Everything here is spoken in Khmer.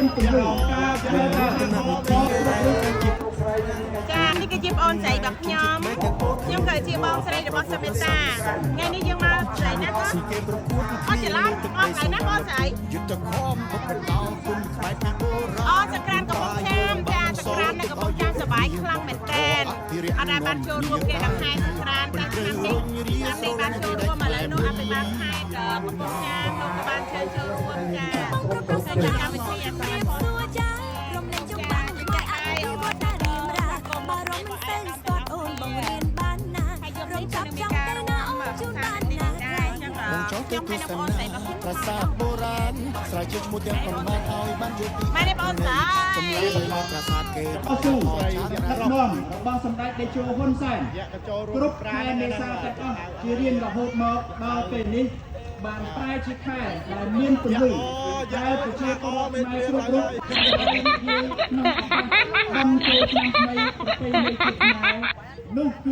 មានពង្រឹងការធ្វើការរបស់ចានេះគឺជាបងអូនស្រីរបស់ខ្ញុំក៏ជាបងស្រីរបស់សមិតាថ្ងៃនេះយើងមកស្រីណាបងអត់ច្រឡំបងស្រីណាបងស្រីអូសក្រានកំពង់ចាមចាសក្រាននៅកំពង់ចាមសប្បាយខ្លាំងមែនតើអត់ដែលបានចូលរួមគេដល់ខែសក្រានតែឆ្នាំនេះបានចូលរួមឥឡូវនោះអភិបាលខេត្តកំពង់ចាមនោះក៏បានចូលរួមចាតែកម្មវិធីអភិបាលខ្ញុំឲ្យបងអូនស្រីបងប្រាសាទបុរាណស្រែជើងមួយទាំងប្រមាណឲ្យបានយល់ពីម៉ែនេះបងស្រីប្រាសាទគេអស៊ូដឹកនាំរបស់សម្ដេចតេជោហ៊ុនសែនគ្រប់ខែមេសាទាំងអស់ជារៀងរហូតមកដល់ពេលនេះបានប្រែជាខែដែលមានពន្លឺដែលប្រជាពលរដ្ឋខ្មែរគ្រប់រូបក្នុងកំចូលឆ្នាំថ្មីប្រពៃណីជាតិខ្មែរនោះគឺ